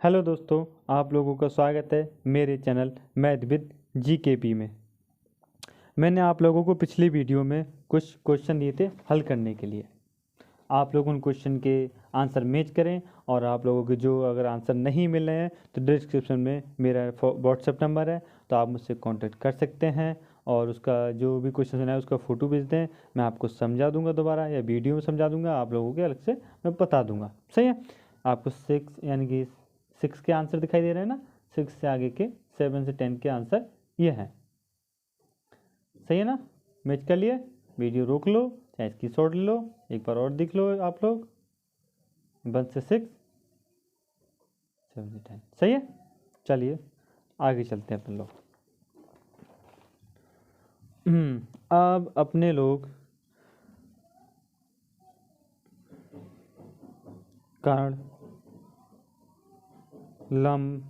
Hello दोस्तों, आप लोगों का स्वागत है मेरे चैनल मैथ विद जीकेपी में। मैंने आप लोगों को पिछली वीडियो में कुछ क्वेश्चन दिए थे हल करने के लिए। आप लोग उन क्वेश्चन के आंसर मैच करें और आप लोगों के जो अगर आंसर नहीं मिल रहे हैं तो डिस्क्रिप्शन में मेरा व्हाट्सएप नंबर है, तो आप मुझसे कांटेक्ट कर सकते हैं और उसका जो भी क्वेश्चन है उसका फ़ोटो भेज दें। मैं आपको समझा दूंगा दोबारा या वीडियो में समझा दूंगा, आप लोगों के अलग से मैं बता दूंगा। सही है। आपको 6 यानी कि 6 के आंसर दिखाई दे रहे हैं ना। 6 से आगे के 7 से 10 के आंसर ये हैं। सही है ना। मैच कर लिए, वीडियो रोक लो, चाहे इसकी शॉट ले लो, एक बार और देख लो आप लोग। 1 से 6, 7 से 10। सही है। चलिए आगे चलते हैं अपन लोग। अब अपने लोग कर्ण, लंब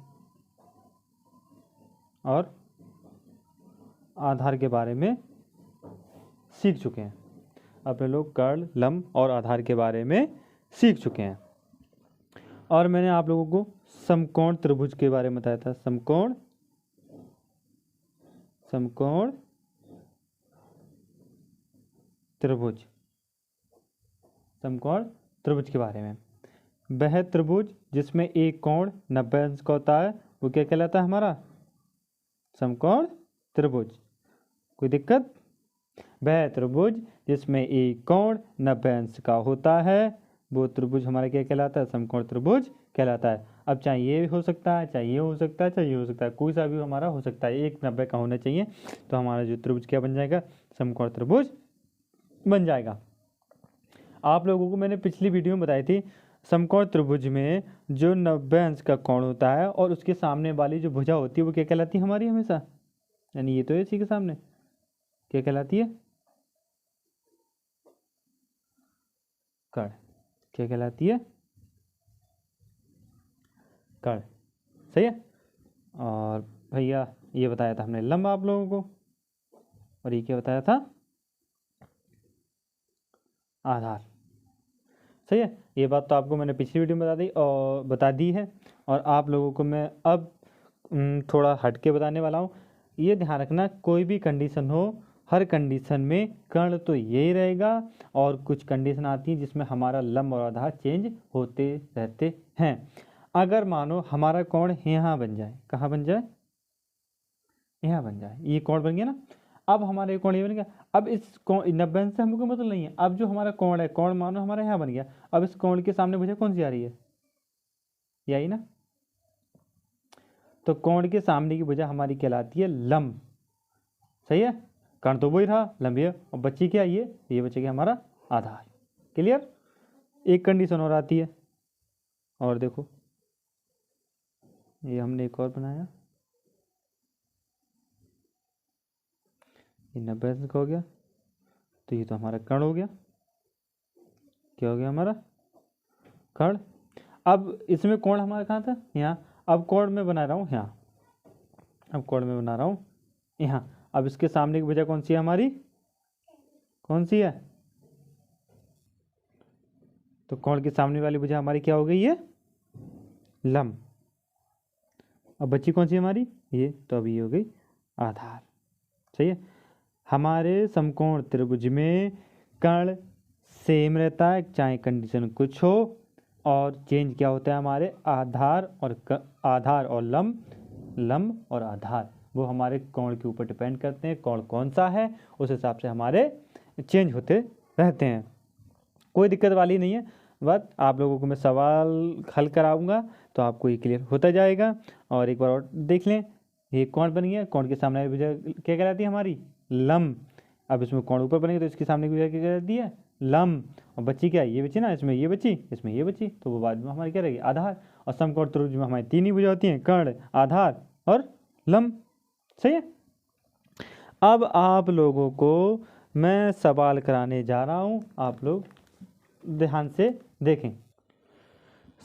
और आधार के बारे में सीख चुके हैं। अपने लोग कर्ण, लंब और आधार के बारे में सीख चुके हैं और मैंने आप लोगों को समकोण त्रिभुज के बारे में बताया था। समकोण त्रिभुज, समकोण त्रिभुज के बारे में। वह त्रिभुज जिसमें एक कोण 90 अंश का होता है वो क्या कहलाता है? हमारा समकोण त्रिभुज। कोई दिक्कत? वह त्रिभुज जिसमें एक कोण 90 अंश का होता है वो त्रिभुज हमारा क्या कहलाता है? समकोण त्रिभुज कहलाता है। अब चाहे ये हो सकता है, चाहे ये हो सकता है, चाहे ये हो सकता है, कोई सा भी हमारा हो सकता है। एक 90 का होना चाहिए तो हमारा जो त्रिभुज क्या बन जाएगा? समकोण त्रिभुज बन जाएगा। आप लोगों को मैंने पिछली वीडियो में बताई थी समकोण त्रिभुज में जो 90 अंश का कोण होता है और उसके सामने वाली जो भुजा होती है वो क्या कहलाती है हमारी? हमेशा यानी ये तो है, इसी के सामने क्या कहलाती है? कर्ण। क्या कहलाती है? कर्ण। सही है। और भैया ये बताया था हमने लंब आप लोगों को, और ये क्या बताया था? आधार। सही है। ये बात तो आपको मैंने पिछली वीडियो में बता दी है और आप लोगों को मैं अब थोड़ा हट के बताने वाला हूँ। ये ध्यान रखना, कोई भी कंडीशन हो, हर कंडीशन में कर्ण तो यही रहेगा और कुछ कंडीशन आती है जिसमें हमारा लंब और आधार चेंज होते रहते हैं। अगर मानो हमारा कोण यहाँ बन जाए, कहाँ बन जाए? यहाँ बन जाए, ये कोण बन गया ना। अब हमारा ये कोण ये बन गया। अब इस कोण 90 अंश से हमको मतलब नहीं है। अब जो हमारा कोण है, कोण मानो हमारा यहाँ बन गया। अब इस कोण के सामने भुजा कौन सी आ रही है? यही ना। तो कोण के सामने की भुजा हमारी कहलाती है लंब। सही है। कर्ण तो वही रहा, लंब ये, और बच्ची क्या? ये बचेगा हमारा आधार। क्लियर। एक कंडीशन और आती है, और देखो ये हमने एक और बनाया, ये 90 अंश का हो गया तो ये तो हमारा कर्ण हो गया। क्या हो गया हमारा? कर्ण। अब इसमें कोण हमारा कहाँ था? यहाँ। अब कोण में बना रहा हूँ यहाँ, अब कोण में बना रहा हूँ यहाँ। अब इसके सामने की भुजा कौन सी है हमारी? कौन सी है? तो कोण के सामने वाली भुजा हमारी क्या हो गई? ये लंब। अब बच्ची कौन सी है हमारी? ये। तो अब ये हो गई आधार। सही है। हमारे समकोण त्रिभुज में कर्ण सेम रहता है चाहे कंडीशन कुछ हो, और चेंज क्या होता है? हमारे आधार और लंब और आधार वो हमारे कोण के ऊपर डिपेंड करते हैं। कोण कौन सा है उस हिसाब से हमारे चेंज होते रहते हैं। कोई दिक्कत वाली नहीं है। बस आप लोगों को मैं सवाल हल कराऊंगा तो आपको ये क्लियर होता जाएगा। और एक बार और देख लें, ये कोण बन गया, कोण के सामने भुजा क्या कहलाती है हमारी? लंब। अब इसमें कोण ऊपर बनेगा तो इसके सामने की भुजा क्या कहलाती है? लंब। और बच्ची क्या? ये बची ना, इसमें ये बची, इसमें ये बची, तो वो बाद में हमारी क्या रहेगी? आधार। और समकोण त्रिभुज में हमारी 3 ही भुजा होती हैं, कर्ण, आधार और लंब। सही है। अब आप लोगों को मैं सवाल कराने जा रहा हूँ, आप लोग ध्यान से देखें।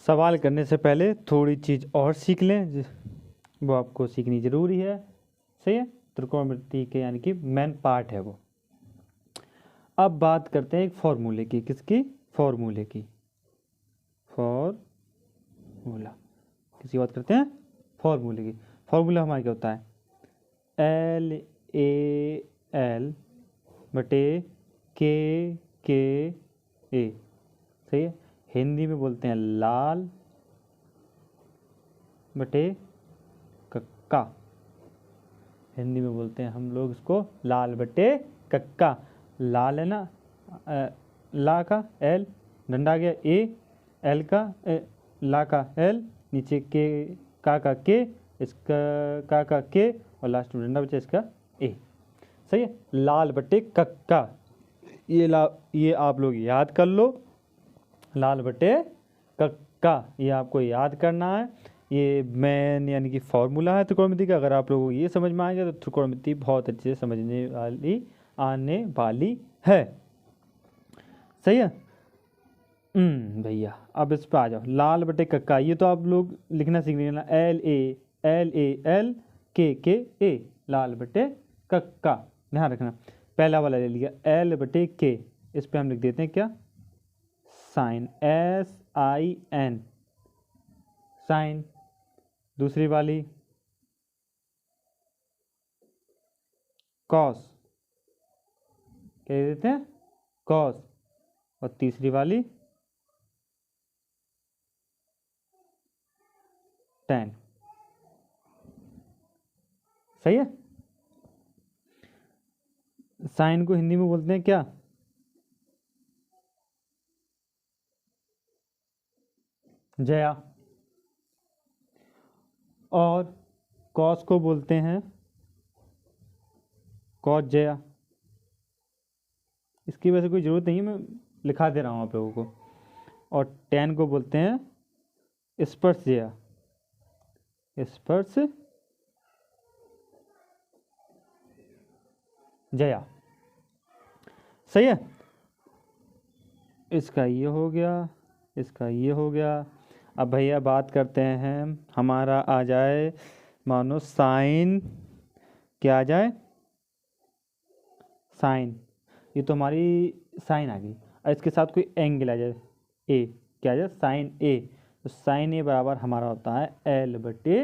सवाल करने से पहले थोड़ी चीज़ और सीख लें, वो आपको सीखनी ज़रूरी है। सही है। त्रिकोणमिति के यानी कि मेन पार्ट है वो। अब बात करते हैं एक फॉर्मूले की। किसकी? फॉर्मूले की। फॉर्मूला किसी बात करते हैं फॉर्मूले की। फॉर्मूला हमारा क्या होता है, LAL बटे के ए, सही है। हिंदी में बोलते हैं लाल बटे कक्का, हिंदी में बोलते हैं हम लोग इसको लाल बटे कक्का। लाल है ना, ला का एल, डंडा आ गया ए, एल का ला का एल, नीचे के का के, इसका का के, और लास्ट में डंडा बचा इसका ए, सही है। लाल बटे कक्का, ये आप लोग याद कर लो, लाल बटे कक्का, ये आपको याद करना है। ये मेन यानी कि फॉर्मूला है त्रिकोणमिति का। अगर आप लोगों को ये समझ में आ गया तो त्रिकोणमिति बहुत अच्छे से समझने वाली आने वाली है, सही है। भैया अब इस पर आ जाओ, लाल बटे कक्का, ये तो आप लोग लिखना सीख लेना, LAL के ए, लाल बटे कक्का, ध्यान रखना। पहला वाला ले लिया L बटे के, इस पे हम लिख देते हैं क्या, साइन, SIN, साइन। दूसरी वाली कॉस, क्या देते हैं, कॉस। और तीसरी वाली टैन, सही है। साइन को हिंदी में बोलते हैं क्या, जया। और कॉस को बोलते हैं कॉस जया। इसकी वजह से कोई ज़रूरत नहीं है, मैं लिखा दे रहा हूँ आप लोगों को। और टैन को बोलते हैं स्पर्श जया, स्पर्श जया, सही है। इसका ये हो गया, इसका ये हो गया। अब भैया बात करते हैं, हमारा आ जाए मानो साइन, क्या आ जाए, साइन, ये तो हमारी साइन आ गई। और इसके साथ कोई एंगल आ जाए ए, क्या आ जाए, साइन ए। तो साइन ए बराबर हमारा होता है L बटे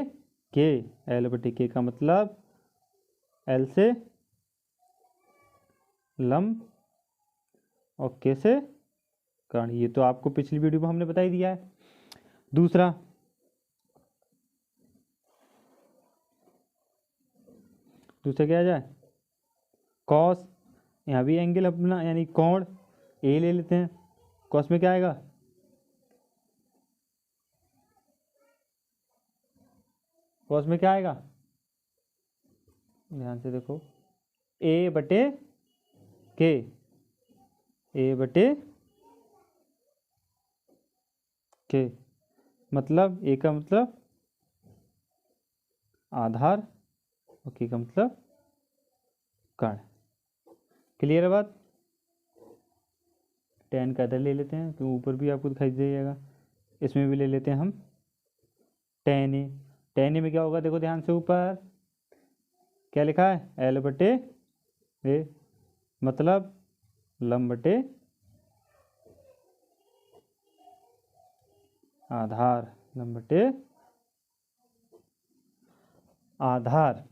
के। L बटे के का मतलब L से लंब और के से कर्ण, ये तो आपको पिछली वीडियो में हमने बता ही दिया है। दूसरा क्या आ जाए, कॉस, यहाँ भी एंगल अपना यानी कोण ए ले लेते हैं। कॉस में क्या आएगा, कॉस में क्या आएगा, ध्यान से देखो, ए बटे के, ए बटे के, मतलब ए का मतलब आधार और के का मतलब कर्ण। क्लियर है बात। टैन का इधर ले लेते हैं, क्यों ऊपर भी आपको दिखाई दे जाएगा, इसमें भी ले लेते हैं हम टैन ए। टैन ए में क्या होगा, देखो ध्यान से, ऊपर क्या लिखा है, L बटे ए, मतलब लंब बटे आधार, लंब बटे आधार।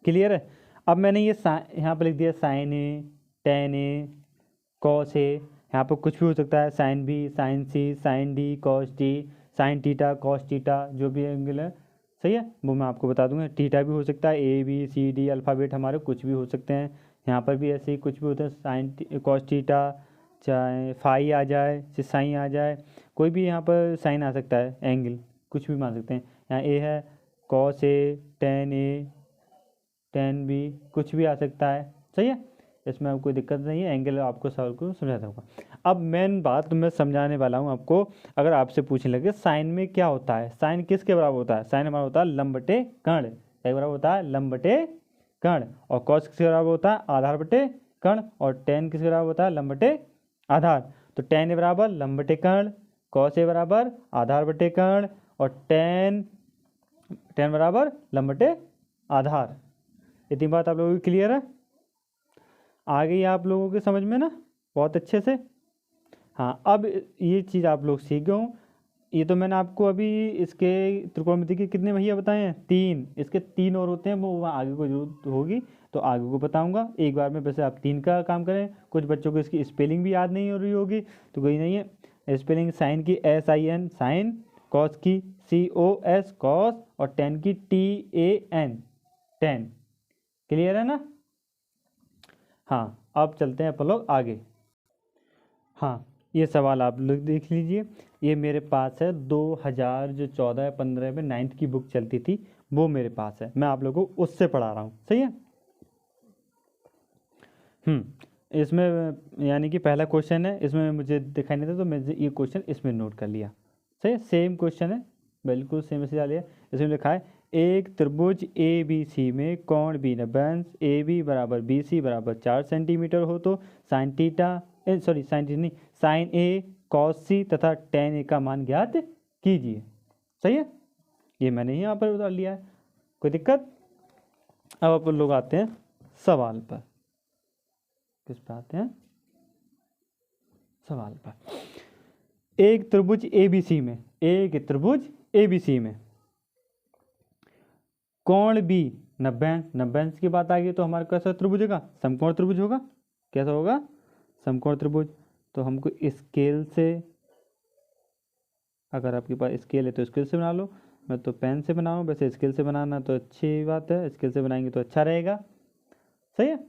क्लियर है। अब मैंने ये यहाँ पर लिख दिया sine A, tan A, cos A, यहाँ पर कुछ भी हो सकता है, sine B, sine C, sine D, cos D, sine theta, cos theta, जो भी एंगल है, सही है, वो मैं आपको बता दूंगा। टीटा भी हो सकता है, ABCD अल्फ़ाबेट हमारे कुछ भी हो सकते हैं। यहाँ पर भी ऐसे ही कुछ भी होता है, साइन कॉस टीटा, चाहे फाई आ जाए, चाहे साइन आ जाए, कोई भी यहाँ पर साइन आ सकता है, एंगल कुछ भी मान सकते हैं। यहाँ ए है, cos A, tan A, tan B, कुछ भी आ सकता है, सही है। इसमें अब कोई दिक्कत नहीं है, एंगल आपको सवाल को समझाता होगा। अब मेन बात मैं समझाने वाला हूँ आपको। अगर आपसे पूछने लगे साइन में क्या होता है, साइन किसके बराबर होता है, साइन हमारा होता है लंब बटे कर्ण, क्या बराबर होता है, लंब बटे कर्ण। और कॉस किसके बराबर होता है, आधार बटे कर्ण। और टैन किसके बराबर होता है, लंब बटे आधार। तो टैन ए बराबर लंब बटे कर्ण, कॉस ए बराबर आधार बटे कर्ण, और टैन बराबर लंब बटे आधार। इतनी बात आप लोगों की क्लियर है, आ गई आप लोगों के समझ में ना, बहुत अच्छे से। हाँ, अब ये चीज़ आप लोग सीख गए हो। ये तो मैंने आपको अभी इसके त्रिकोणमिति के कितने भैया बताए हैं, 3। इसके 3 और होते हैं, वो वहाँ आगे को जरूरत होगी तो आगे को बताऊंगा एक बार में। वैसे आप 3 का काम करें। कुछ बच्चों को इसकी स्पेलिंग भी याद नहीं हो रही होगी तो कोई नहीं है। स्पेलिंग साइन की SIN साइन, कॉस की COS कॉस, और टेन की TAN टेन। क्लियर है ना। हाँ, अब चलते हैं अपन लोग आगे। हाँ, ये सवाल आप लोग देख लीजिए। ये मेरे पास है 2000 जो 14-15 में 9th की बुक चलती थी, वो मेरे पास है। मैं आप लोगों को उससे पढ़ा रहा हूँ, सही है। इसमें यानी कि पहला क्वेश्चन है, इसमें मुझे दिखाई नहीं था तो मैं ये क्वेश्चन इसमें नोट कर लिया। सही है, सेम क्वेश्चन है, बिल्कुल सेम ऐसे डालिए। इसमें लिखा है एक त्रिभुज ABC में कोण B 90, AB बराबर BC बराबर 4 सेंटीमीटर हो तो साइन थीटा साइन थीटा नहीं, साइन A कॉस C तथा टेन A का मान ज्ञात कीजिए। सही है, ये मैंने यहाँ पर बता लिया है, कोई दिक्कत। अब अपन लोग आते हैं सवाल पर। किस पे आते हैं, सवाल पर। एक त्रिभुज ABC में कोण B 90 की बात आ गई तो हमारा कैसा त्रिभुज होगा, समकोण त्रिभुज होगा। कैसा होगा, समकोण त्रिभुज। तो हमको स्केल से, अगर आपके पास स्केल है तो स्केल से बना लो, मैं तो पेन से बना रहा हूँ। वैसे स्केल से बनाना तो अच्छी बात है, स्केल से बनाएंगे तो अच्छा रहेगा। सही है।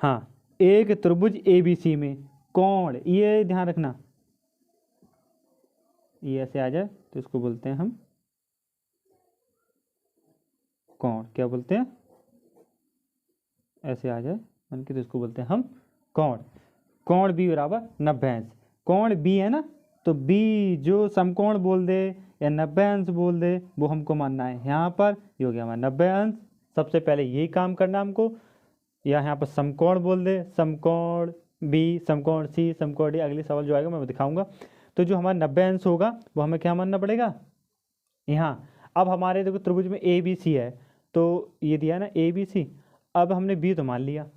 हाँ, एक त्रिभुज ABC में कोण, ये ध्यान रखना, ये ऐसे आ जाए तो इसको बोलते हैं हम कोण। क्या बोलते हैं, ऐसे आ जाए मन के तो इसको बोलते हैं हम कोण। कोण B बराबर 90। कोण B है ना, तो B जो समकोण बोल दे या 90 बोल दे वो हमको मानना है। यहाँ पर ये हो गया हमारा 90। सबसे पहले यही काम करना हमको, या यहाँ पर समकोण बोल दे, समकोण B, समकोण C, समकोण D। अगले सवाल जो आएगा मैं दिखाऊंगा। तो जो हमारा 90 होगा वो हमें क्या मानना पड़ेगा यहाँ। अब हमारे देखो त्रिभुज में ABC है, तो ये दिया ना ABC। अब हमने B तो मान लिया,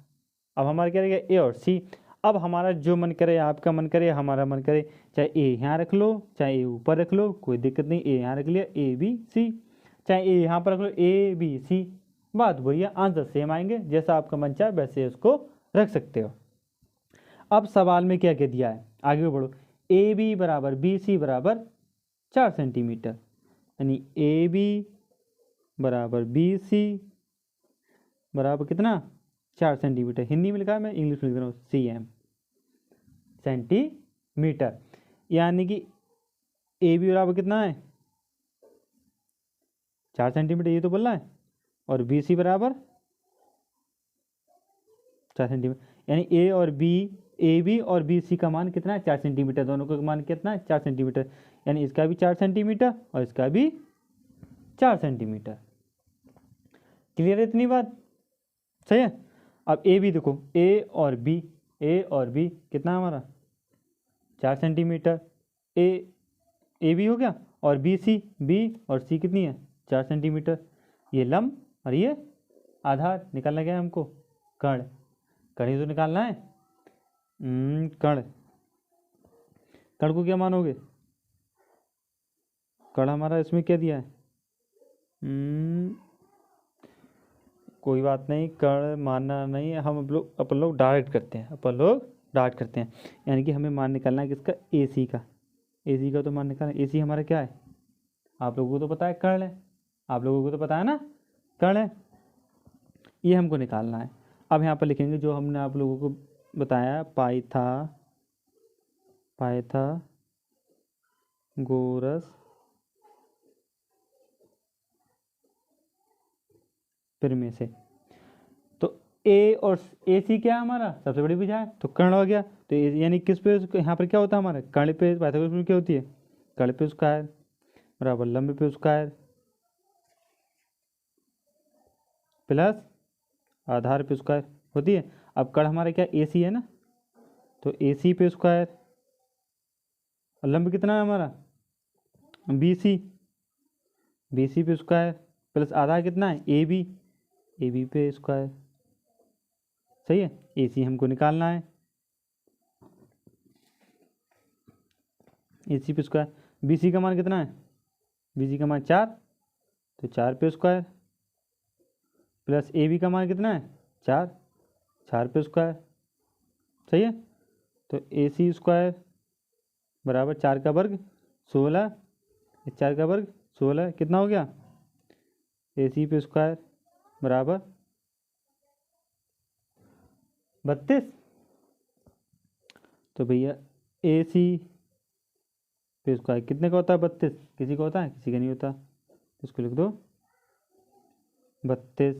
अब हमारा क्या रहेगा A और C। अब हमारा जो मन करे, आपका मन करे, हमारा मन करे, चाहे A यहाँ रख लो चाहे A ऊपर रख लो, कोई दिक्कत नहीं। A यहाँ रख लिया ABC, चाहे A यहाँ पर रख लो ABC, बात वही है, आंसर सेम आएंगे। जैसा आपका मन चाहे वैसे उसको रख सकते हो। अब सवाल में क्या क्या दिया है, आगे बढ़ो। AB बराबर BC बराबर 4 सेंटीमीटर, यानी AB बराबर BC बराबर कितना, 4 सेंटीमीटर। हिंदी में लिखा है, मैं इंग्लिश में लिख रहा हूँ CM, सेंटीमीटर। यानी कि AB बराबर कितना है 4 सेंटीमीटर, ये तो बोलना है। और BC बराबर 4 सेंटीमीटर, यानी AB और BC का मान कितना है 4 सेंटीमीटर। दोनों का मान कितना है 4 सेंटीमीटर, यानी इसका भी 4 सेंटीमीटर और इसका भी 4 सेंटीमीटर। क्लियर है इतनी बात, सही है। अब AB देखो, A और B कितना हमारा 4 सेंटीमीटर। AB हो गया, और B और C कितनी है 4 सेंटीमीटर। ये लंब और ये आधार निकालना गया हमको, कर्ण। कर्ण ही तो निकालना है। कर्ण, कर्ण को क्या मानोगे, कर्ण हमारा इसमें क्या दिया है, कोई बात नहीं, कर्ण मानना नहीं है। हम अपन लोग डायरेक्ट करते हैं, यानी कि हमें मान निकालना है किसका, AC का तो मान निकालना। AC हमारा क्या है, आप लोगों को तो पता है कर्ण है, आप लोगों को तो पता है ना कर्ण है, ये हमको निकालना है। अब यहाँ पर लिखेंगे जो हमने आप लोगों को बताया, पाइथागोरस प्रमेय से। तो A और AC क्या है हमारा, सबसे बड़ी भुजा है, तो कर्ण हो गया। तो यानी किस पे, यहाँ पर क्या होता है हमारा, कर्ण पे, पाइथागोरस प्रमेय क्या होती है, कर्ण पे स्क्वायर बराबर लंब पे स्क्वायर प्लस आधार पे स्क्वायर होती है। अब कर्ण हमारा क्या AC है ना, तो AC पे स्क्वायर, और लंब कितना है हमारा BC पे स्क्वायर प्लस आधार कितना है AB पे स्क्वायर। सही है, AC हमको निकालना है। ए सी पे स्क्वायर। बी सी का मान कितना है, बी सी का मान 4, तो 4 पे स्क्वायर, प्लस ए बी का मान कितना है 4, 4 पे स्क्वायर। सही है, तो ए सी स्क्वायर बराबर 4 का वर्ग 16, 4 का वर्ग 16 कितना हो गया, ए सी पे स्क्वायर बराबर 32। तो भैया ए सी पे स्क्वायर कितने का होता है 32, किसी का होता है, किसी का नहीं होता, तो इसको लिख दो 32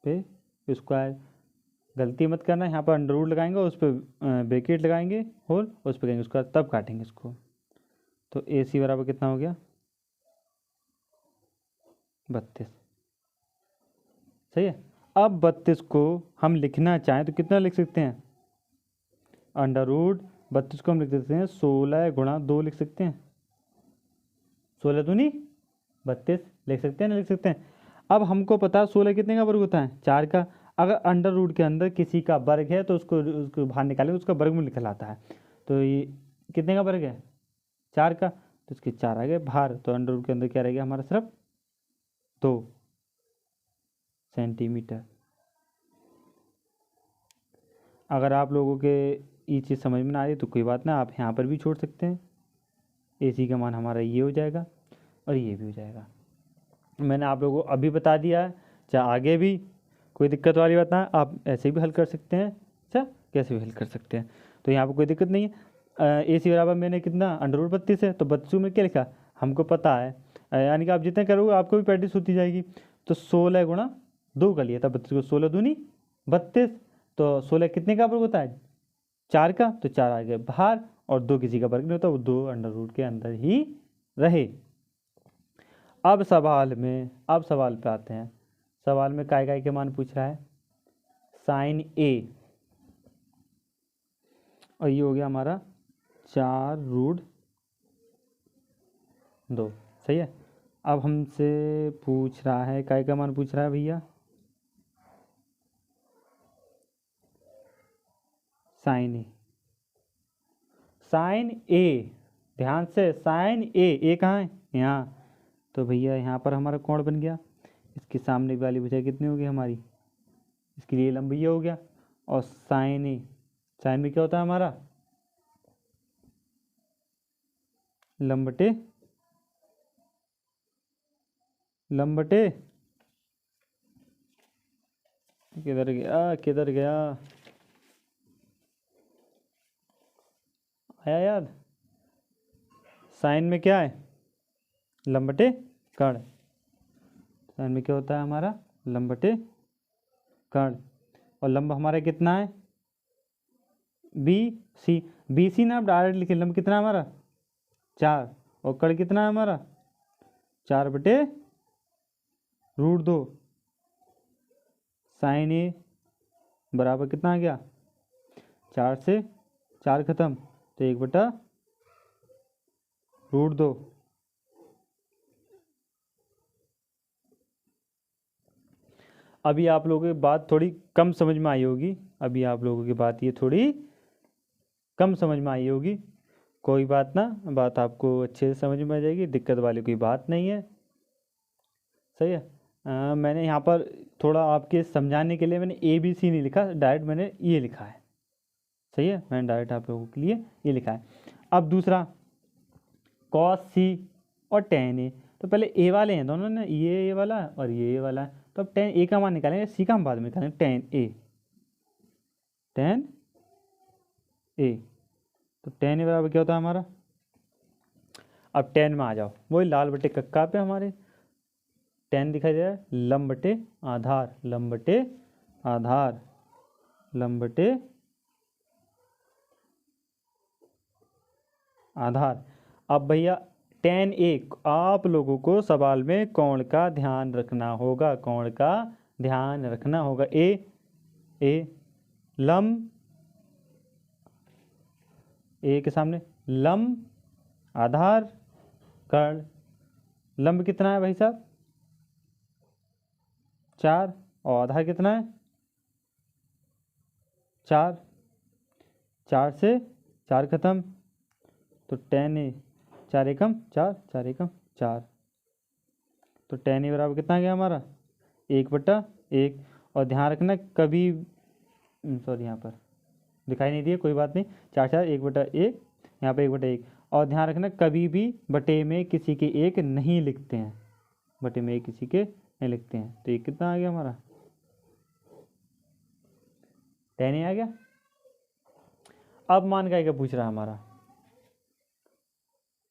पे स्क्वायर। गलती मत करना, यहाँ पर अंडर रूट लगाएंगे और उस पर ब्रैकेट लगाएंगे होल, उस पर कहेंगे उसका तब काटेंगे इसको। तो ए सी बराबर कितना हो गया 32। सही है, अब 32 को हम लिखना चाहें तो कितना लिख सकते हैं, अंडर रूट 32 को हम लिख सकते हैं 16 गुणा 2 लिख सकते हैं, 16 दूनी 32 लिख सकते हैं ना, लिख सकते हैं। अब हमको पता है 16 कितने का वर्ग होता है 4 का। अगर अंडर रूट के अंदर किसी का वर्ग है तो उसको बाहर निकालेंगे, उसका वर्गमूल निकल आता है। तो ये कितने का वर्ग है 4 का, तो इसके 4 आ गए बाहर, तो अंडर रूट के अंदर क्या रह गया हमारा सिर्फ 2 सेंटीमीटर। अगर आप लोगों के ये चीज़ समझ में ना आ रही तो कोई बात ना, आप यहाँ पर भी छोड़ सकते हैं। ए सी का मान हमारा ये हो जाएगा और ये भी हो जाएगा। मैंने आप लोगों को अभी बता दिया है, चाहे आगे भी कोई दिक्कत वाली बात ना, आप ऐसे भी हल कर सकते हैं, अच्छा कैसे भी हल कर सकते हैं, तो यहाँ पर कोई दिक्कत नहीं है। ए सी बराबर मैंने कितना अंडर रूट 32 है, तो 32 में क्या लिखा हमको पता है, यानी कि आप जितने करोगे आपको भी प्रैक्टिस होती जाएगी। तो 16 गुणा 2 का लिया था 32 को, 16 दूनी 32, तो 16 कितने का वर्ग होता है 4 का, तो 4 आ गए बाहर, और 2 किसी का वर्ग नहीं होता, वो 2 अंडर रूट के अंदर ही रहे। अब सवाल पे आते हैं। सवाल में काय के मान पूछ रहा है, साइन ए, और ये हो गया हमारा 4√2। सही है, अब हमसे पूछ रहा है काय का मान पूछ रहा है भैया, साइन ए। साइन ए, ध्यान से, साइन ए कहाँ है यहाँ, तो भैया यहाँ पर हमारा कोण बन गया, इसके सामने वाली भुजा कितनी होगी हमारी, इसके लिए लंब ये हो गया, और साइन ए, साइन में क्या होता है हमारा लंबटे किधर गया आया याद, साइन में क्या है लंबटे कर्ण, साइन में क्या होता है हमारा लंबटे कर्ण, और लंब हमारा कितना है बी सी ना आप डायरेक्ट लिखे, लंब कितना है हमारा 4, और कर्ण कितना है हमारा 4/√2। साइन ए बराबर कितना आ गया 4 से 4 खत्म, तो 1/√2। अभी आप लोगों की बात थोड़ी कम समझ में आई होगी, अभी आप लोगों की बात ये थोड़ी कम समझ में आई होगी, कोई बात ना, बात आपको अच्छे से समझ में आ जाएगी, दिक्कत वाली कोई बात नहीं है। सही है, मैंने यहाँ पर थोड़ा आपके समझाने के लिए मैंने ए बी सी नहीं लिखा, डायरेक्ट मैंने ये लिखा है। सही है, मैंने डायरेक्ट आप लोगों के लिए ये लिखा है। अब दूसरा कॉस सी और टेन ए, तो पहले ए वाले हैं दोनों ने, ये ए वाला और ये ए वाला है, तो अब टेन ए का मान निकालेंगे, सी का हम बाद में निकालेंगे, टेन ए, तो टेन ए बराबर क्या होता है हमारा, अब टेन में आ जाओ, वही लाल बटे कक्का पे हमारे टेन दिखाई दे रहा है, लंब बटे आधार। अब भैया टेन ए, आप लोगों को सवाल में कोण का ध्यान रखना होगा, ए लंब, ए के सामने लंब आधार कर्ण, लंब कितना है भाई साहब 4, और आधार कितना है 4, 4 से 4 खत्म, तो tan a 4 एकम 4, 4 एकम 4, तो tan a बराबर कितना आ गया हमारा 1/1। और ध्यान रखना कभी, सॉरी यहाँ पर दिखाई नहीं दिया, कोई बात नहीं, 4 4 1/1, यहाँ पे 1/1। और ध्यान रखना कभी भी बटे में किसी के एक नहीं लिखते हैं, बटे में एक किसी के नहीं लिखते हैं। तो ये कितना आ गया हमारा tan a आ गया। अब मान का क्या पूछ रहा है हमारा,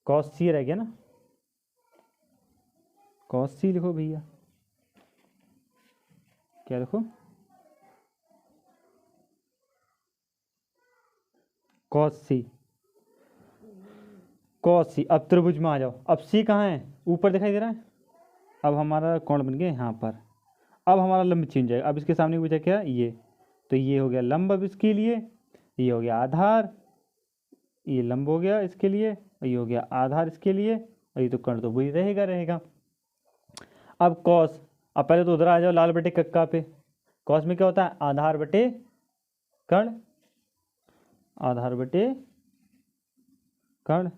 cos c रह गया ना, cos c लिखो भैया, क्या लिखो cos c, cos c। अब त्रिभुज में आ जाओ, अब c कहाँ है, ऊपर दिखाई दे रहा है, अब हमारा कोण बन गया यहाँ पर। अब हमारा लंब चेंज जाएगा, अब इसके सामने पूछा क्या ये, तो ये हो गया लंब अब इसके लिए, ये हो गया आधार, ये लंब हो गया इसके लिए, और ये हो गया आधार इसके लिए, और ये तो कर्ण तो वही रहेगा रहेगा। अब कॉस, अब पहले तो उधर आ जाओ लाल बटे कक्का पे, कॉस में क्या होता है आधार बटे कर्ण, आधार बटे कर्ण।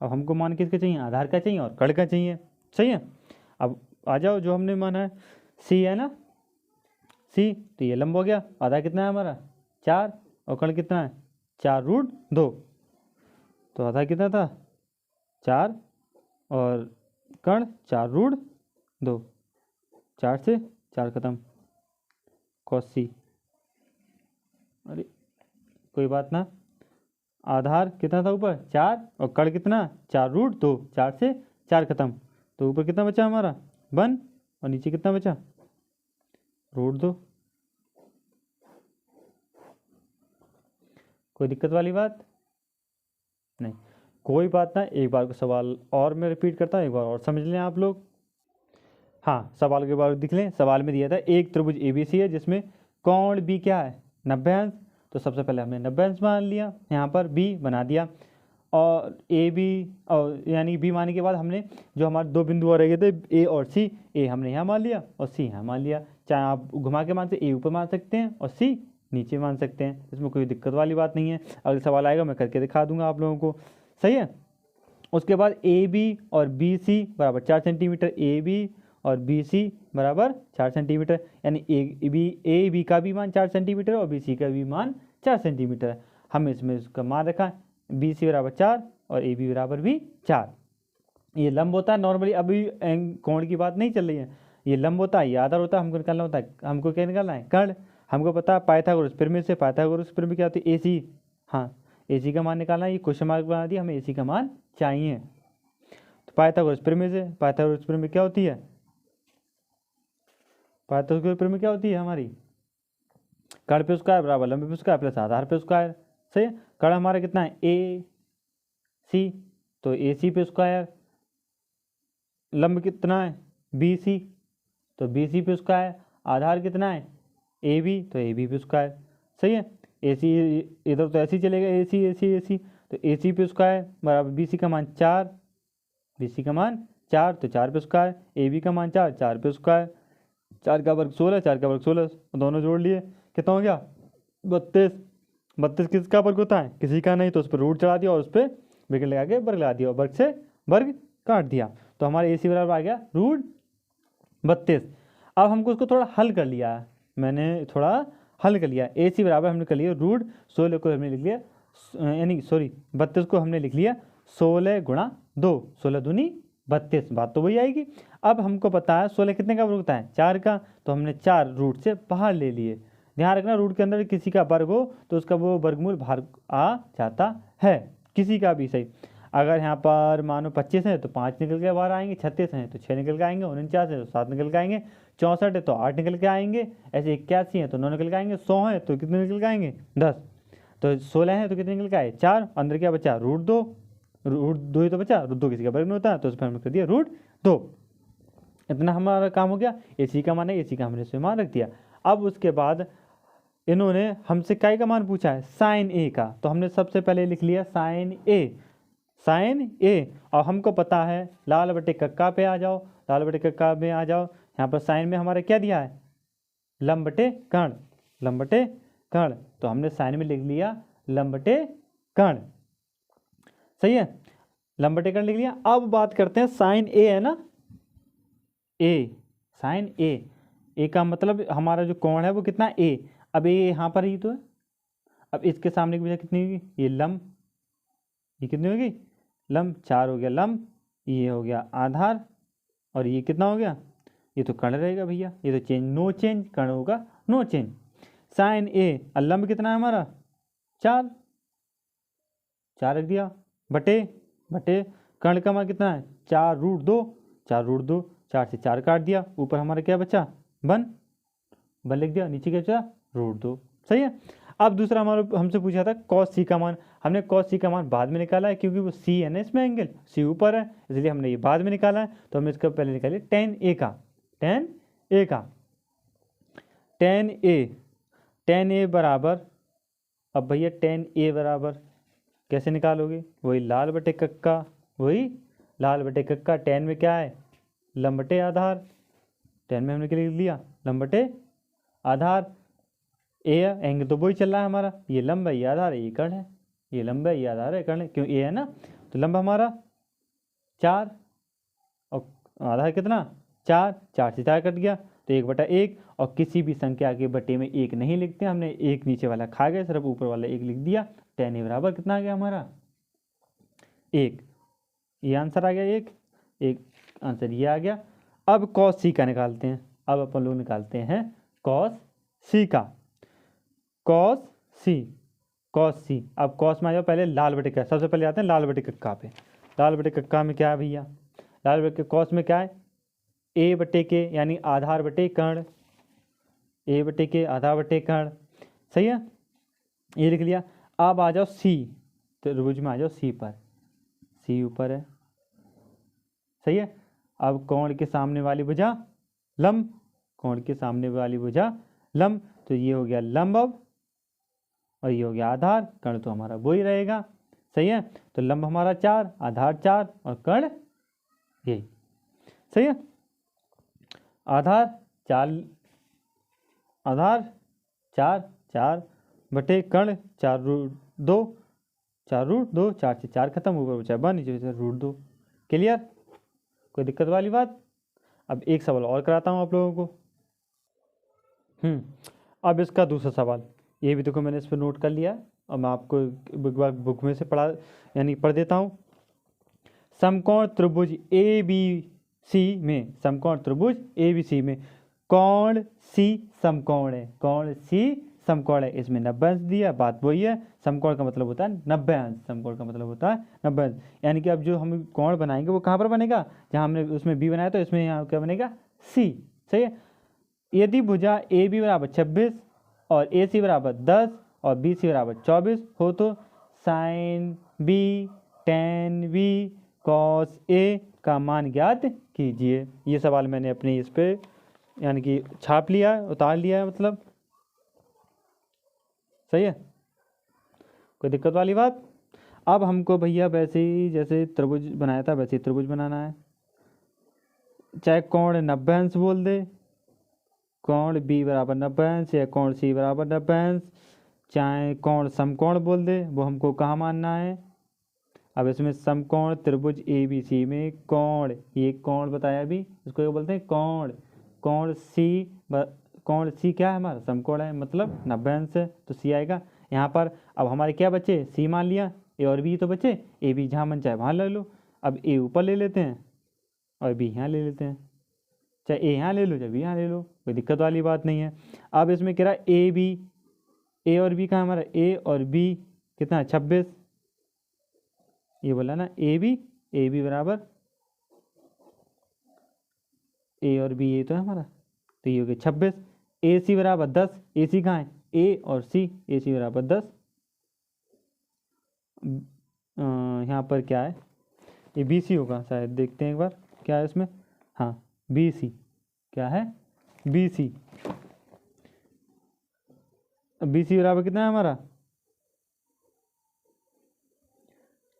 अब हमको मान किसका चाहिए, आधार का चाहिए और कर्ण का चाहिए, सही है। अब आ जाओ जो हमने माना है सी है ना, सी, तो ये लंब हो गया, आधार कितना है हमारा 4, और कर्ण कितना है 4√2, तो आधार कितना था 4 और कर्ण 4√2, 4 से 4 खत्म, cos c। अरे कोई बात ना, आधार कितना था ऊपर 4 और कर्ण कितना 4√2, 4 से 4 खत्म, तो ऊपर कितना बचा हमारा 1 और नीचे कितना बचा √2। कोई दिक्कत वाली बात नहीं, कोई बात ना। एक बार को सवाल और मैं रिपीट करता हूँ, एक बार और समझ लें आप लोग। हाँ, सवाल के बारे में देख लें। सवाल में दिया था एक त्रिभुज ABC है जिसमें कोण B क्या है 90 अंश, तो सबसे पहले हमने 90 अंश मान लिया, यहाँ पर B बना दिया, और AB और यानी B मानने के बाद हमने जो हमारे दो बिंदु और रह गए थे A और C, A हमने यहाँ मान लिया और C यहाँ मान लिया। चाहे आप घुमा के मान से A ऊपर मान सकते हैं और C नीचे मान सकते हैं, इसमें कोई दिक्कत वाली बात नहीं है। अगले सवाल आएगा मैं करके दिखा दूंगा आप लोगों को, सही है। उसके बाद AB और BC बराबर 4 सेंटीमीटर, AB और BC बराबर 4 सेंटीमीटर, यानी AB का भी मान 4 सेंटीमीटर और BC का भी मान 4 सेंटीमीटर है। हमने इसमें इसका मान रखा BC बराबर 4 और AB बराबर भी 4। ये लंब होता है नॉर्मली, अभी कोण की बात नहीं चल रही है, ये लंब होता है, ये आधार होता है, हमको निकालना होता है, हमको क्या निकालना है कर्ण। हमको पता है पाइथागोरस प्रमेय से, पाइथागोरस प्रमेय क्या होती है AC, हाँ AC का मान निकालना है, ये क्वेश्चन मार्क बना दिया, हमें AC का मान चाहिए। तो पाइथागोरस प्रमेय से, पाइथागोरस प्रमेय क्या होती है, पाइथागोरस प्रमेय क्या होती है हमारी, कर्ण पे स्क्वायर बराबर लंब पे स्क्वायर प्लस आधार पे स्क्वायर, सही है। कर्ण हमारा कितना है AC, तो AC पे स्क्वायर, लंब कितना है BC, तो BC पे स्क्वायर, आधार कितना है AB, तो AB पे स्क्वायर, सही है। AC इधर तो ऐसे ही चलेगा, AC, तो AC पे स्क्वायर बराबर BC का मान 4, BC का मान 4, तो 4 पे स्क्वायर, AB का मान 4, 4 पे स्क्वायर, 4 का वर्ग 16, 4 का वर्ग 16, दोनों जोड़ लिए, कितना हो गया 32। 32 किसका वर्ग होता है, किसी का नहीं, तो उस पर रूट चढ़ा दिया और उस पर ब्रैकेट लगा के वर्ग लगा दिया और वर्ग से वर्ग काट दिया, तो हमारे AC बराबर आ गया √32। अब हमको उसको थोड़ा हल कर लिया, मैंने थोड़ा हल कर लिया, AC बराबर हमने कर लिया √16 को हमने लिख लिया, यानी सॉरी 32 को हमने लिख लिया 16 गुणा 2, 16 दूनी 32, बात तो वही आएगी। अब हमको पता है 16 कितने का वर्ग होता है 4 का, तो हमने 4 रूट से बाहर ले लिए। ध्यान रखना रूट के अंदर किसी का वर्ग हो तो उसका वो वर्गमूल बाहर आ जाता है, किसी का भी सही। अगर यहाँ पर मानो 25 है तो 5 निकल के बाहर आएंगे, 36 है तो 6 निकल के आएंगे, 49 है तो 7 निकल के आएंगे, 64 है तो 8 निकल के आएंगे, ऐसे 81 है तो 9 निकल के आएंगे, 100 है तो कितने निकल के आएंगे 10, तो 16 है तो कितने निकल के आए 4, अंदर क्या बचा √2, √2 ही तो बचा, √2 किसी का वर्ग नहीं होता, तो उस पर हमने कर दिया √2। इतना हमारा काम हो गया। AC का मान है, AC का हमने इसमें मान रख दिया। अब उसके बाद इन्होंने हमसे काय का मान पूछा है sin A का, तो हमने सबसे पहले लिख लिया sin A, और हमको पता है लाल बटे कक्का पे आ जाओ, लाल बटे कक्का में आ जाओ, यहाँ पर साइन में हमारा क्या दिया है लंब बटे कर्ण, लंब बटे कर्ण, तो हमने साइन में लिख लिया लंब बटे कर्ण। सही है, लंब बटे कर्ण लिख लिया। अब बात करते हैं साइन ए है ना, ए, साइन ए का मतलब हमारा जो कोण है वो कितना ए। अब ए यहाँ पर ही तो है, अब इसके सामने की वजह कितनी होगी, ये लंब, ये कितनी होगी लंब, 4 हो गया लंब, ये हो गया आधार, और ये कितना हो गया, ये तो कर्ण रहेगा भैया, ये तो चेंज नो चेंज, कर्ण होगा नो चेंज। साइन ए, लंब कितना है हमारा 4, 4 रख दिया, बटे बटे कर्ण का मान कितना है 4√2, 4√2, 4 से 4 काट दिया, ऊपर हमारा क्या बचा 1 लिख दिया, नीचे क्या बचा √2। सही है। अब दूसरा हमारा हमसे पूछा था कॉस सी का मान, हमने कॉस सी का मान बाद में निकाला है क्योंकि वो सी है ना इसमें एंगल, सी ऊपर है इसलिए हमने ये बाद में निकाला है। तो हमने इसका पहले निकालिए टेन ए का, टेन ए बराबर, अब भैया टेन ए बराबर कैसे निकालोगे, वही लाल बटे कक्का, वही लाल बटे कक्का, टेन में क्या है लंब बटे आधार, टेन में हमने क्या लिख लिया लंब बटे आधार, ए एंगल तो वही चल रहा है हमारा, ये लंब है ये आधार है ये कर्ण है, ये लंब है ये आधार है कर्ण है, क्यों ए है ना, तो लंब हमारा 4 और आधार कितना 4, 4 से 4 कट गया तो 1/1, और किसी भी संख्या के बटे में 1 नहीं लिखते, हमने एक नीचे वाला खा गए, सिर्फ ऊपर वाला 1 लिख दिया। टेन ए बराबर कितना आ गया हमारा 1, ये आंसर आ गया, एक आंसर ये आ गया। अब कॉस सी का निकालते हैं, अब अपन लोग निकालते हैं कॉस सी का, कॉस सी। अब कॉस में आ जाओ, पहले लाल बटे का, सबसे पहले आते हैं लाल बटे कक्का पे। लाल बटे कक्का में क्या है भैया, लाल बटे कॉस में क्या है ए बटे के यानी आधार बटे कर्ण, ए बटे के आधार बटे कर्ण। सही है, ये लिख लिया। अब आ जाओ सी, त्रिभुज में आ जाओ सी पर, सी ऊपर है। सही है, अब कोण के सामने वाली भुजा लंब, कोण के सामने वाली भुजा लंब, तो ये हो गया लंब अब, और ये हो गया आधार, कर्ण तो हमारा वो ही रहेगा। सही है, तो लंब हमारा 4, आधार 4 और कर्ण यही। सही है, आधार 4 बटे कर्ण 4√2, 4 से 4 खत्म, ऊपर बचा 1 नीचे बचा √2। क्लियर, कोई दिक्कत वाली बात। अब एक सवाल और कराता हूँ आप लोगों को। अब इसका दूसरा सवाल, ये भी देखो मैंने इस पर नोट कर लिया, और मैं आपको बुक में से पढ़ देता हूँ। समकोण त्रिभुज ABC में, समकोण त्रिभुज ABC में कोण C समकोण है, कोण C समकोण है, इसमें 90 अंश दिया, बात वही है, समकोण का मतलब होता है 90 अंश, समकोण का मतलब होता है 90 अंश, यानी कि अब जो हम कोण बनाएंगे वो कहाँ पर बनेगा, जहाँ हमने उसमें B बनाया तो इसमें यहाँ क्या बनेगा C। सही है, यदि भुजा AB बराबर 26 और AC बराबर 10 और BC बराबर 24 हो तो sign B tan B cos A का मान ज्ञात कीजिए। ये सवाल मैंने अपने इस पे यानी कि छाप लिया है, उतार लिया है मतलब। सही है, कोई दिक्कत वाली बात। अब हमको भैया वैसे ही जैसे त्रिभुज बनाया था वैसे ही त्रिभुज बनाना है, चाहे कोण 90 अंश बोल दे, कोण B बराबर 90 अंश, या कोण C बराबर 90 अंश, चाहे कोण समकोण बोल दे, वो हमको कहाँ मानना है। अब इसमें समकोण त्रिभुज ABC में कोण, ये कोण बताया अभी, इसको क्या बोलते हैं कोण, कोण C क्या है हमारा समकोण है, मतलब 90 अंश है, तो C आएगा यहाँ पर। अब हमारे क्या बचे C मान लिया, A और B तो बचे, A B जहाँ मन चाहे वहाँ ले लो। अब A ऊपर ले लेते हैं और B यहाँ ले लेते हैं, चाहे A यहाँ ले लो चाहे B यहाँ ले लो, कोई दिक्कत वाली बात नहीं है। अब इसमें कह रहा है A और B का हमारा A और B कितना 26, ये बोला ना ए बी बराबर A और B, ये तो है हमारा, तो ये हो गया 26। AC बराबर 10, AC कहाँ है A और C, AC बराबर 10, यहाँ पर क्या है ये BC होगा शायद, देखते हैं एक बार क्या है इसमें, हाँ BC, क्या है BC, BC बराबर कितना है हमारा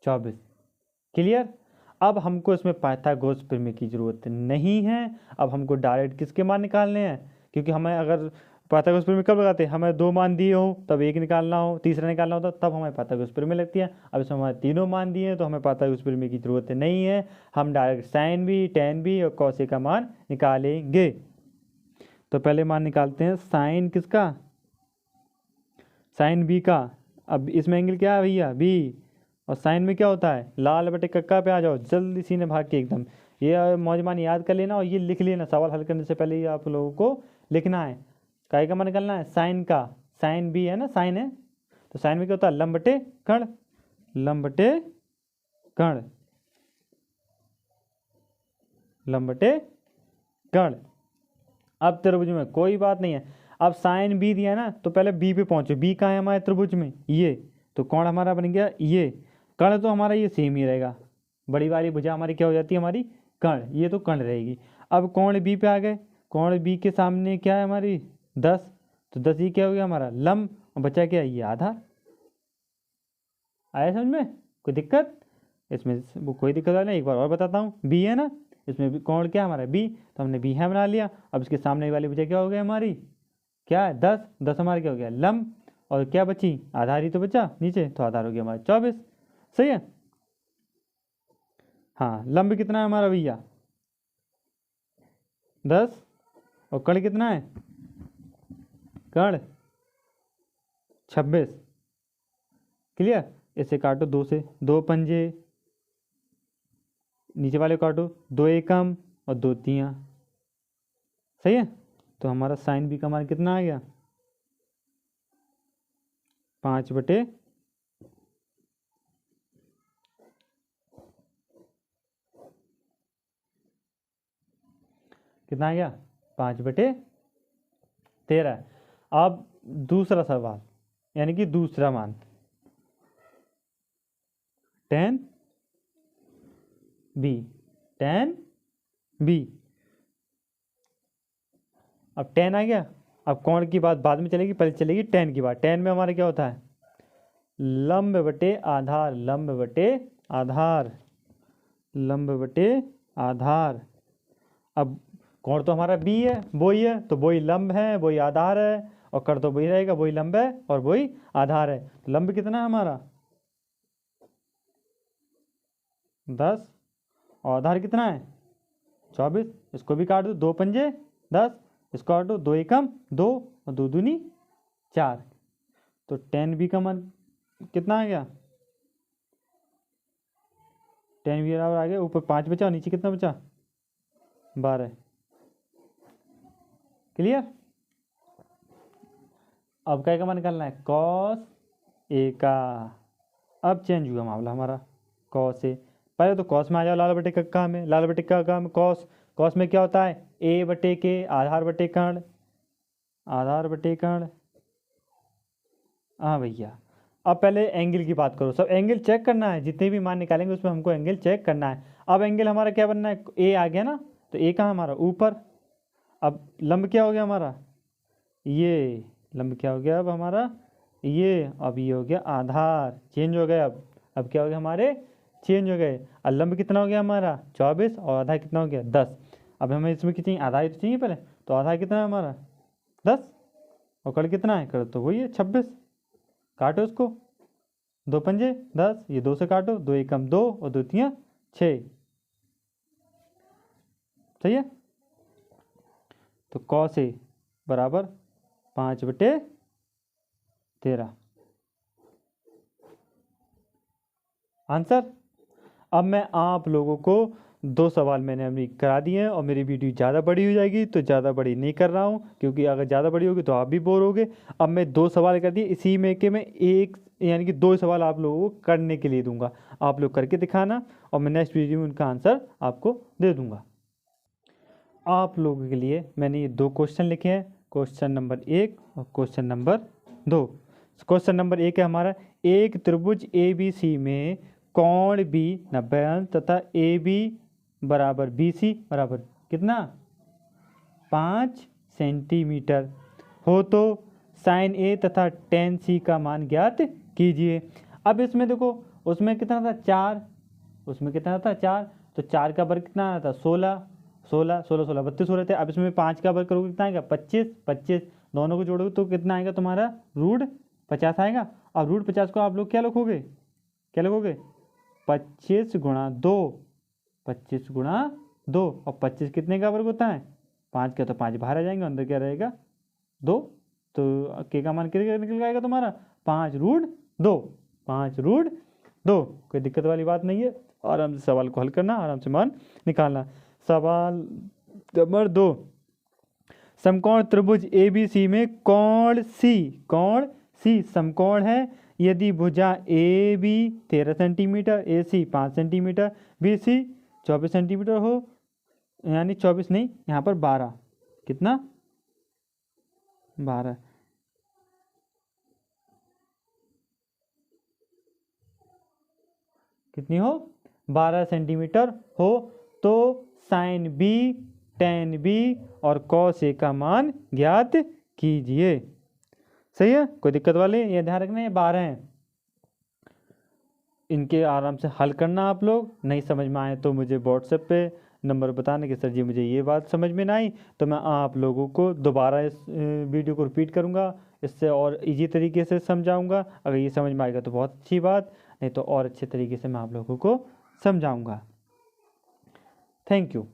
24। क्लियर, अब हमको इसमें पाइथागोरस प्रमेय की जरूरत नहीं है, अब हमको डायरेक्ट किसके मान निकालने हैं, क्योंकि हमें अगर पाइथागोरस प्रमेय कब लगाते हैं? हमें 2 मान दिए हो तब 1 निकालना हो, तीसरा निकालना होता तब हमें पाइथागोरस प्रमेय लगती है। अब इसमें हमारे तीनों मान दिए हैं तो हमें पाइथागोरस प्रमेय की जरूरत नहीं है। हम डायरेक्ट साइन भी, टेन भी और कॉस ए का मान निकालेंगे। तो पहले मान निकालते हैं साइन किसका? साइन बी का। अब इसमें एंगल क्या है भैया? बी। और साइन में क्या होता है? लाल बटे कक्का पे आ जाओ जल्दी सीने भाग के एकदम। ये मौजमान याद कर लेना और ये लिख लेना, सवाल हल करने से पहले ही आप लोगों को लिखना है। काय का मान निकालना है? साइन का। साइन बी है ना, साइन है तो साइन में क्या होता है? लंब बटे कर्ण। लंब बटे कर्ण। लंब बटे कर्ण। अब त्रिभुज में कोई बात नहीं है। अब साइन बी दिया ना तो पहले बी पे पहुंचो। बी कहाँ है हमारे त्रिभुज में? ये। तो कौन हमारा बन गया? ये। कर्ण तो हमारा ये सेम ही रहेगा। बड़ी वाली भुजा हमारी क्या हो जाती है? हमारी कर्ण। ये तो कर्ण रहेगी। अब कोण बी पे आ गए। कोण बी के सामने क्या है हमारी? 10। तो 10 ये क्या हो गया हमारा? लंब। और बचा क्या? ये आधार। आया समझ में? कोई दिक्कत इसमें? वो कोई दिक्कत वाला नहीं। एक बार और बताता हूँ। बी है ना, इसमें भी कोण क्या है हमारा? बी। तो हमने बी है बना लिया। अब इसके सामने वाली भुजा क्या हो गया हमारी? क्या है? 10। 10 हमारा क्या हो गया? लंब। और क्या बची? आधार ही तो बचा नीचे, तो आधार हो गया हमारा 24। सही है। हाँ, लंब कितना है हमारा भैया? 10। और कर्ण कितना है? कर्ण 26। क्लियर। इसे काटो 2 से, 2 पंजे, नीचे वाले काटो, 2 एकम और 2 तियां। सही है। तो हमारा साइन बी का मान कितना आ गया? 5 बटे कितना आ गया? 5 बटे 13। अब दूसरा सवाल यानी कि दूसरा मान, टेन बी। Tan b. अब टेन आ गया। अब कोण की बात बाद में चलेगी, पहले चलेगी टेन की बात। टेन में हमारा क्या होता है? लंब बटे आधार। लंब बटे आधार। लंब बटे आधार। अब कोण तो हमारा बी है, वो ही है, तो वही लंब है, वही आधार है। और कर तो वही रहेगा, वही लंब है और वही आधार है। तो लंब कितना है हमारा? 10। और आधार कितना है? 24। इसको भी काट दो, 2 पंजे 10। इसको काटो, 2 एकम 2 और 2 दूनी 4। तो टेन बी का मान कितना आ गया? टेन बी बराबर आ गया, ऊपर 5 बचा और नीचे कितना बचा? 12। क्लियर। अब क्या का मान निकालना है? कॉस ए का। अब चेंज हुआ मामला हमारा। कॉस ए, पहले तो कॉस में आ जाओ लाल बटे कक्का में। लाल बटे कक्का में कॉस। कॉस में क्या होता है? ए बटे के, आधार बटे कर्ण। आधार बटे कर्ण। हाँ भैया। अब पहले एंगल की बात करो। सब एंगल चेक करना है, जितने भी मान निकालेंगे उसमें हमको एंगल चेक करना है। अब एंगल हमारा क्या बनना है? ए आ गया ना, तो ए कहाँ हमारा? ऊपर। अब लंब क्या हो गया हमारा? ये लंब क्या हो गया अब हमारा? ये। अब ये हो गया आधार, चेंज हो गया। अब क्या हो गया हमारे? चेंज हो गए। और लंब कितना हो गया हमारा? 24। और आधार कितना हो गया? 10। अब हमें इसमें कितनी आधार ही तो चाहिए पहले, तो आधार कितना है हमारा? 10। और कड़ कितना है? कड़ तो वही है 26। काटो इसको, 2 पंजे 10, ये 2 से काटो, 2 एकम 2 और 2 तियां 6। सही है। तो कॉस ए बराबर 5 बटे 13 आंसर। अब मैं आप लोगों को 2 सवाल मैंने अभी करा दिए हैं और मेरी वीडियो ज़्यादा बड़ी हो जाएगी, तो ज़्यादा बड़ी नहीं कर रहा हूँ क्योंकि अगर ज़्यादा बड़ी होगी तो आप भी बोर होगे। अब मैं 2 सवाल कर दिए, इसी में के मैं एक यानी कि 2 सवाल आप लोगों को करने के लिए दूंगा। आप लोग करके दिखाना और मैं नेक्स्ट वीडियो में उनका आंसर आपको दे दूंगा। आप लोगों के लिए मैंने ये 2 क्वेश्चन लिखे हैं, क्वेश्चन नंबर 1 और क्वेश्चन नंबर 2। क्वेश्चन नंबर 1 है हमारा, एक त्रिभुज ए बी सी में कोण बी 90 अंश तथा ए बी बराबर बी सी बराबर कितना? 5 सेंटीमीटर हो तो साइन ए तथा टेन सी का मान ज्ञात कीजिए। अब इसमें देखो, उसमें कितना था? 4। उसमें कितना था? 4। तो 4 का वर्ग कितना आता? 16 16 16 16 32 हो रहे थे। अब इसमें 5 का वर्ग करोगे कितना आएगा? 25 25। दोनों को जोड़ोगे तो कितना आएगा तुम्हारा √50 आएगा। अब √50 को आप लोग क्या लिखोगे, 25 गुणा 2, 25 गुणा 2। और 25 कितने का वर्ग होता है, 5 का, तो 5 बाहर आ जाएंगे, अंदर क्या रहेगा 2। तो के का मान कितने निकल आएगा तुम्हारा 5√2, 5√2। कोई दिक्कत वाली बात नहीं है, आराम से सवाल को हल करना, आराम से मान निकालना। सवाल नंबर 2, समकोण त्रिभुज ABC में कोण C समकोण है यदि भुजा AB 13 centimetre, AC 5 centimetre, BC 24 centimetre हो, यानी 24 नहीं, यहाँ पर 12, कितना 12, कितनी हो 12 सेंटीमीटर हो, तो साइन B tan B और cos A का मान ज्ञात कीजिए। सही है, कोई दिक्कत वाले, ये ध्यान रखना, ये 12 हैं, इनके आराम से हल करना। आप लोग नहीं समझ में आए तो मुझे व्हाट्सएप पे नंबर बताने कि सर जी मुझे ये बात समझ में ना आई, तो मैं आप लोगों को दोबारा इस वीडियो को रिपीट करूँगा, इससे और इजी तरीके से समझाऊँगा। अगर ये समझ में आएगा तो बहुत अच्छी बात, नहीं तो और अच्छे तरीके से मैं आप लोगों को समझाऊँगा। Thank you.